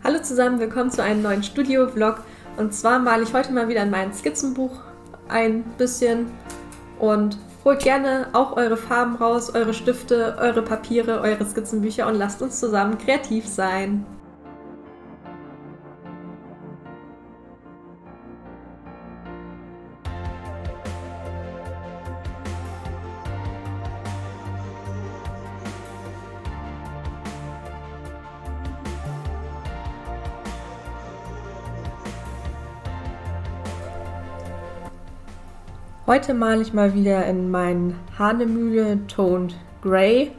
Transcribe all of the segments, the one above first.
Hallo zusammen, willkommen zu einem neuen Studio-Vlog. Und zwar male ich heute mal wieder in mein Skizzenbuch ein bisschen und holt gerne auch eure Farben raus, eure Stifte, eure Papiere, eure Skizzenbücher und lasst uns zusammen kreativ sein. Heute male ich mal wieder in mein Hahnemühle Toned Grey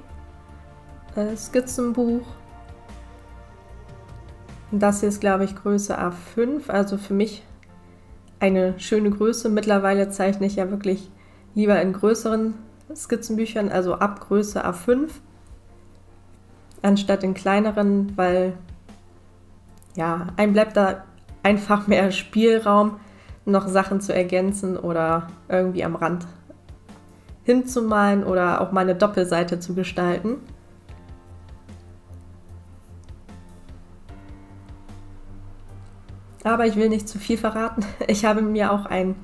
Skizzenbuch. Das hier ist, glaube ich, Größe A5, also für mich eine schöne Größe. Mittlerweile zeichne ich ja wirklich lieber in größeren Skizzenbüchern, also ab Größe A5, anstatt in kleineren, weil ja, einem bleibt da einfach mehr Spielraum, noch Sachen zu ergänzen oder irgendwie am Rand hinzumalen oder auch mal eine Doppelseite zu gestalten. Aber ich will nicht zu viel verraten. Ich habe mir auch ein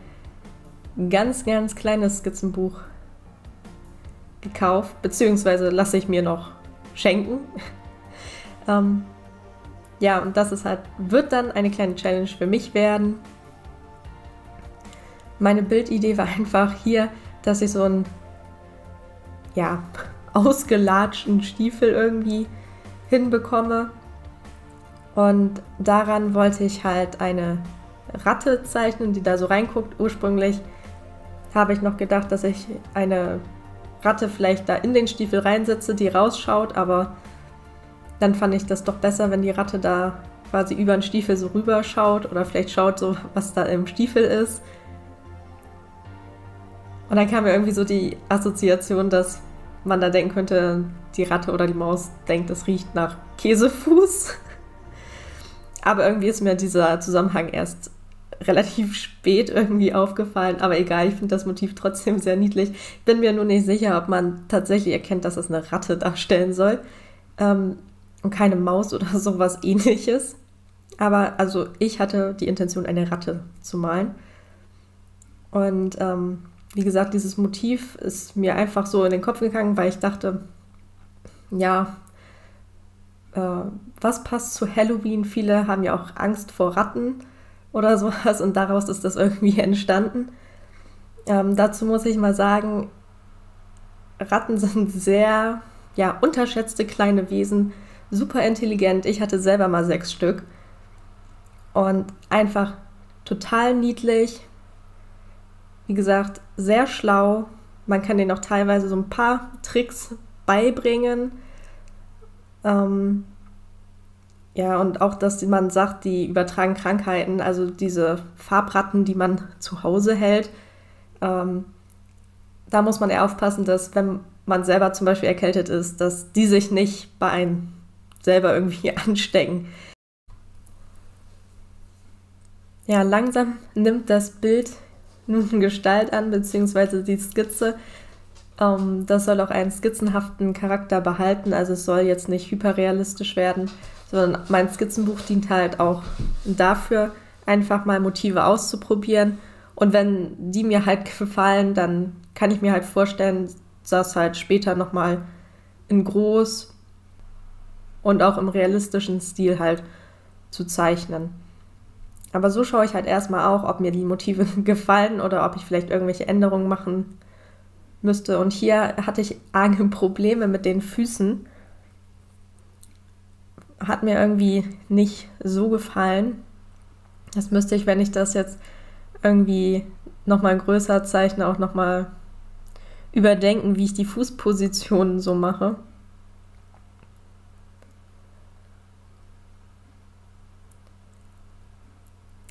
ganz kleines Skizzenbuch gekauft, beziehungsweise lasse ich mir noch schenken. Ja, und das ist halt, wird dann eine kleine Challenge für mich werden. Meine Bildidee war einfach hier, dass ich so einen, ja, ausgelatschten Stiefel irgendwie hinbekomme. Und daran wollte ich halt eine Ratte zeichnen, die da so reinguckt. Ursprünglich habe ich noch gedacht, dass ich eine Ratte vielleicht da in den Stiefel reinsetze, die rausschaut, aber dann fand ich das doch besser, wenn die Ratte da quasi über den Stiefel so rüber schaut oder vielleicht schaut so, was da im Stiefel ist. Und dann kam mir irgendwie so die Assoziation, dass man da denken könnte, die Ratte oder die Maus denkt, es riecht nach Käsefuß. Aber irgendwie ist mir dieser Zusammenhang erst relativ spät irgendwie aufgefallen. Aber egal, ich finde das Motiv trotzdem sehr niedlich. Bin mir nur nicht sicher, ob man tatsächlich erkennt, dass es eine Ratte darstellen soll. Und keine Maus oder sowas Ähnliches. Aber also ich hatte die Intention, eine Ratte zu malen. Und wie gesagt, dieses Motiv ist mir einfach so in den Kopf gegangen, weil ich dachte, ja, was passt zu Halloween? Viele haben ja auch Angst vor Ratten oder sowas und daraus ist das irgendwie entstanden. Dazu muss ich mal sagen, Ratten sind sehr, ja, unterschätzte kleine Wesen, super intelligent. Ich hatte selber mal 6 Stück und einfach total niedlich. Wie gesagt, sehr schlau. Man kann denen auch teilweise so ein paar Tricks beibringen. Ja, und auch, dass man sagt, die übertragen Krankheiten, also diese Farbratten, die man zu Hause hält. Da muss man eher aufpassen, dass wenn man selber zum Beispiel erkältet ist, dass die sich nicht bei einem selber irgendwie anstecken. Ja, langsam nimmt das Bild nun Gestalt an, beziehungsweise die Skizze. Das soll auch einen skizzenhaften Charakter behalten, also es soll jetzt nicht hyperrealistisch werden, sondern mein Skizzenbuch dient halt auch dafür, einfach mal Motive auszuprobieren. Und wenn die mir halt gefallen, dann kann ich mir halt vorstellen, das halt später nochmal in groß und auch im realistischen Stil halt zu zeichnen. Aber so schaue ich halt erstmal auch, ob mir die Motive gefallen oder ob ich vielleicht irgendwelche Änderungen machen müsste. Und hier hatte ich arge Probleme mit den Füßen. Hat mir irgendwie nicht so gefallen. Das müsste ich, wenn ich das jetzt irgendwie nochmal größer zeichne, auch nochmal überdenken, wie ich die Fußpositionen so mache.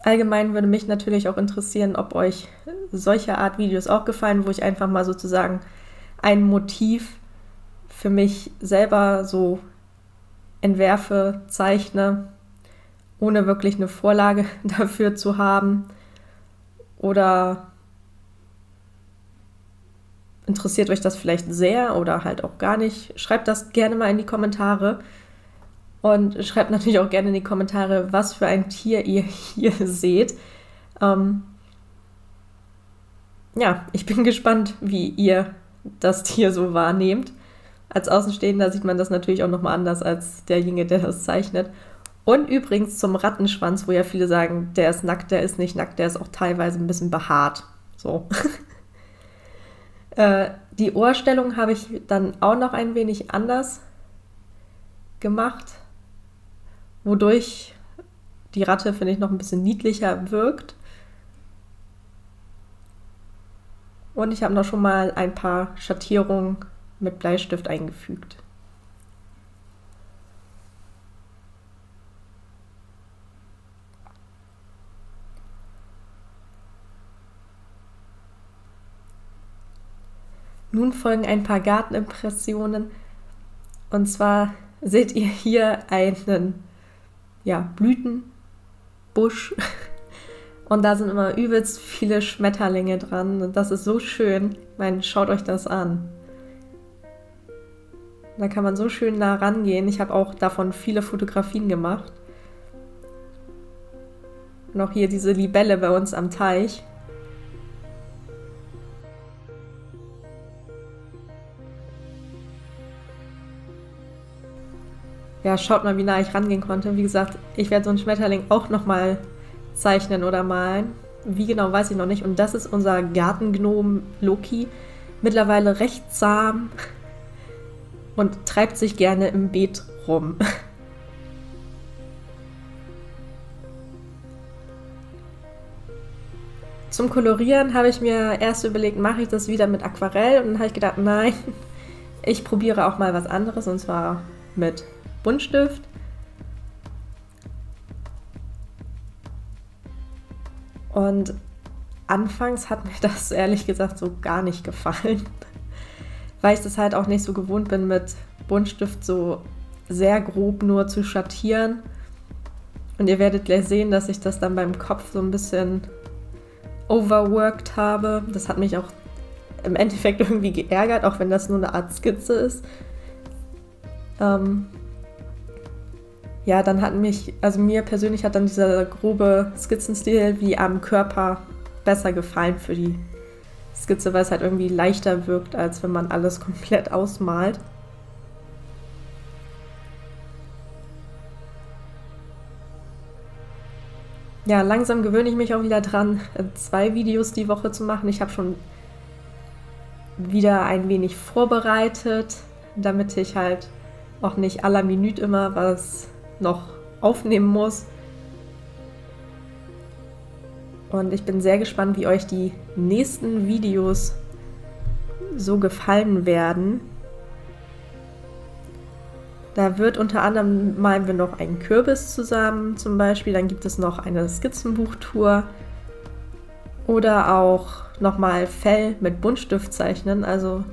Allgemein würde mich natürlich auch interessieren, ob euch solche Art Videos auch gefallen, wo ich einfach mal sozusagen ein Motiv für mich selber so entwerfe, zeichne, ohne wirklich eine Vorlage dafür zu haben. Oder interessiert euch das vielleicht sehr oder halt auch gar nicht? Schreibt das gerne mal in die Kommentare. Und schreibt natürlich auch gerne in die Kommentare, was für ein Tier ihr hier seht. Ja, ich bin gespannt, wie ihr das Tier so wahrnehmt. Als Außenstehender sieht man das natürlich auch nochmal anders als derjenige, der das zeichnet. Und übrigens zum Rattenschwanz, wo ja viele sagen, der ist nackt, der ist nicht nackt, der ist auch teilweise ein bisschen behaart. So. Die Ohrstellung habe ich dann auch noch ein wenig anders gemacht, wodurch die Ratte, finde ich, noch ein bisschen niedlicher wirkt. Und ich habe noch schon mal ein paar Schattierungen mit Bleistift eingefügt. Nun folgen ein paar Gartenimpressionen. Und zwar seht ihr hier einen Blütenbusch. Und da sind immer übelst viele Schmetterlinge dran. Und das ist so schön. Ich meine, schaut euch das an. Da kann man so schön nah rangehen. Ich habe auch davon viele Fotografien gemacht. Und auch hier diese Libelle bei uns am Teich. Ja, schaut mal, wie nah ich rangehen konnte. Wie gesagt, ich werde so einen Schmetterling auch nochmal zeichnen oder malen. Wie genau, weiß ich noch nicht. Und das ist unser Gartengnom Loki. Mittlerweile recht zahm und treibt sich gerne im Beet rum. Zum Kolorieren habe ich mir erst überlegt, mache ich das wieder mit Aquarell? Und dann habe ich gedacht, nein, ich probiere auch mal was anderes, und zwar mit Buntstift. Und anfangs hat mir das ehrlich gesagt so gar nicht gefallen, weil ich das halt auch nicht so gewohnt bin, mit Buntstift so sehr grob nur zu schattieren. Und ihr werdet gleich sehen, dass ich das dann beim Kopf so ein bisschen overworked habe. Das hat mich auch im Endeffekt irgendwie geärgert, auch wenn das nur eine Art Skizze ist. Ja, dann hat mir persönlich hat dann dieser grobe Skizzenstil wie am Körper besser gefallen für die Skizze, weil es halt irgendwie leichter wirkt, als wenn man alles komplett ausmalt. Ja, langsam gewöhne ich mich auch wieder dran, 2 Videos die Woche zu machen. Ich habe schon wieder ein wenig vorbereitet, damit ich halt auch nicht à la Minute immer was noch aufnehmen muss. Und ich bin sehr gespannt, wie euch die nächsten Videos so gefallen werden. Da wird unter anderem malen wir noch einen Kürbis zusammen zum Beispiel. Dann gibt es noch eine Skizzenbuchtour. Oder auch nochmal Fell mit Buntstift zeichnen. Also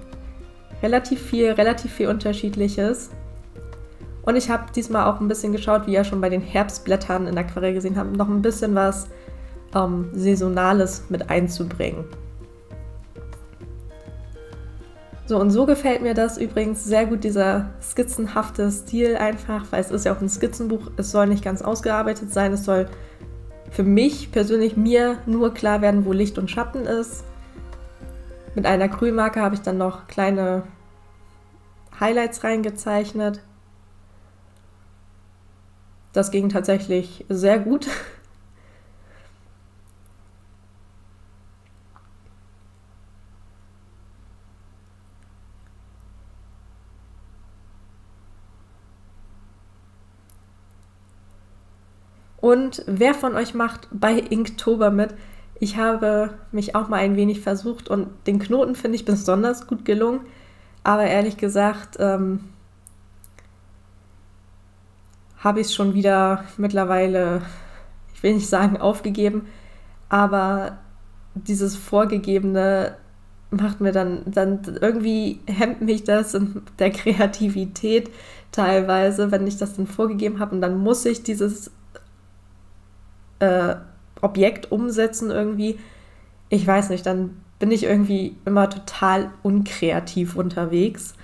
relativ viel Unterschiedliches. Und ich habe diesmal auch ein bisschen geschaut, wie ihr schon bei den Herbstblättern in Aquarell gesehen habt, noch ein bisschen was Saisonales mit einzubringen. So, und so gefällt mir das übrigens sehr gut, dieser skizzenhafte Stil einfach, weil es ist ja auch ein Skizzenbuch, es soll nicht ganz ausgearbeitet sein, es soll für mich persönlich mir nur klar werden, wo Licht und Schatten ist. Mit einer Acrylmarke habe ich dann noch kleine Highlights reingezeichnet. Das ging tatsächlich sehr gut. Und wer von euch macht bei Inktober mit? Ich habe mich auch mal ein wenig versucht und den Knoten finde ich besonders gut gelungen. Aber ehrlich gesagt habe ich es schon wieder mittlerweile, ich will nicht sagen aufgegeben, aber dieses Vorgegebene macht mir dann irgendwie hemmt mich das in der Kreativität teilweise, wenn ich das dann vorgegeben habe und dann muss ich dieses Objekt umsetzen irgendwie. Ich weiß nicht, dann bin ich irgendwie immer total unkreativ unterwegs.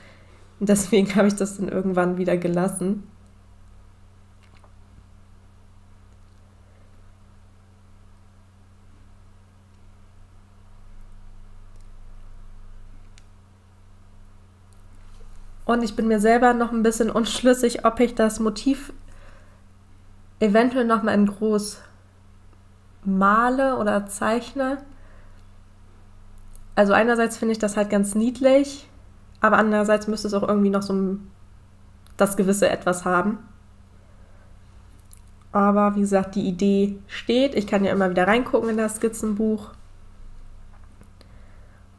Und deswegen habe ich das dann irgendwann wieder gelassen. Und ich bin mir selber noch ein bisschen unschlüssig, ob ich das Motiv eventuell nochmal in groß male oder zeichne. Also einerseits finde ich das halt ganz niedlich, aber andererseits müsste es auch irgendwie noch so das gewisse Etwas haben. Aber wie gesagt, die Idee steht. Ich kann ja immer wieder reingucken in das Skizzenbuch.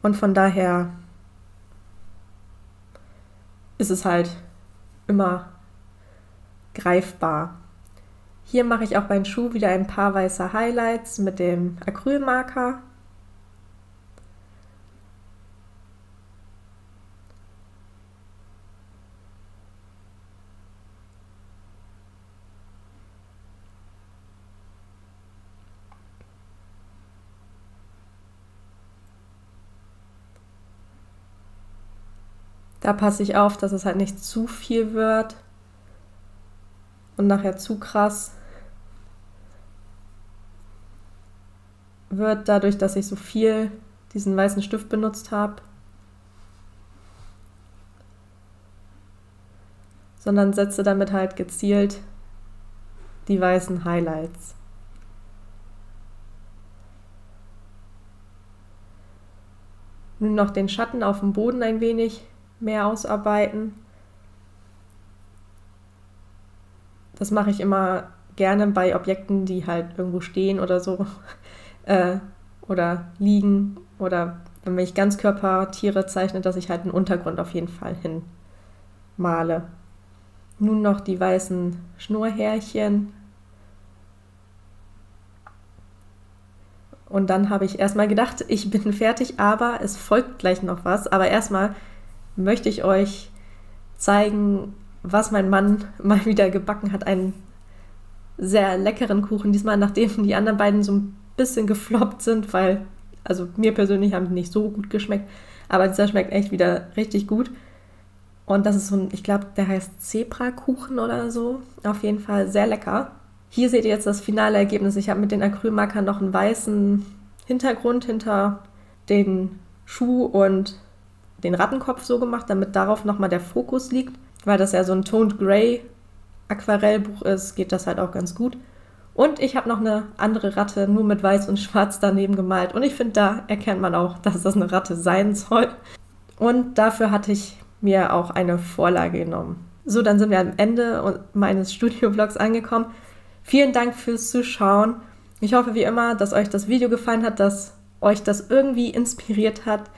Und von daher ist es halt immer greifbar. Hier mache ich auch beim Schuh wieder ein paar weiße Highlights mit dem Acrylmarker. Da passe ich auf, dass es halt nicht zu viel wird und nachher zu krass wird, dadurch, dass ich so viel diesen weißen Stift benutzt habe. Sondern setze damit halt gezielt die weißen Highlights. Nun noch den Schatten auf dem Boden ein wenig mehr ausarbeiten. Das mache ich immer gerne bei Objekten, die halt irgendwo stehen oder so oder liegen oder wenn ich Ganzkörpertiere zeichne, dass ich halt einen Untergrund auf jeden Fall hin male. Nun noch die weißen Schnurrhärchen. Und dann habe ich erstmal gedacht, ich bin fertig, aber es folgt gleich noch was. Aber erstmal möchte ich euch zeigen, was mein Mann mal wieder gebacken hat. Einen sehr leckeren Kuchen. Diesmal, nachdem die anderen beiden so ein bisschen gefloppt sind, weil, also mir persönlich haben die nicht so gut geschmeckt. Aber dieser schmeckt echt wieder richtig gut. Und das ist so ein, ich glaube, der heißt Zebrakuchen oder so. Auf jeden Fall sehr lecker. Hier seht ihr jetzt das finale Ergebnis. Ich habe mit den Acrylmarkern noch einen weißen Hintergrund hinter den Schuh und den Rattenkopf so gemacht, damit darauf nochmal der Fokus liegt. Weil das ja so ein Toned Grey Aquarellbuch ist, geht das halt auch ganz gut. Und ich habe noch eine andere Ratte nur mit weiß und schwarz daneben gemalt. Und ich finde, da erkennt man auch, dass das eine Ratte sein soll. Und dafür hatte ich mir auch eine Vorlage genommen. So, dann sind wir am Ende meines Studio-Vlogs angekommen. Vielen Dank fürs Zuschauen. Ich hoffe wie immer, dass euch das Video gefallen hat, dass euch das irgendwie inspiriert hat.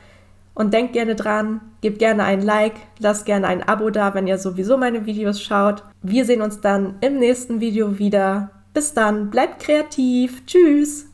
Und denkt gerne dran, gebt gerne ein Like, lasst gerne ein Abo da, wenn ihr sowieso meine Videos schaut. Wir sehen uns dann im nächsten Video wieder. Bis dann, bleibt kreativ. Tschüss!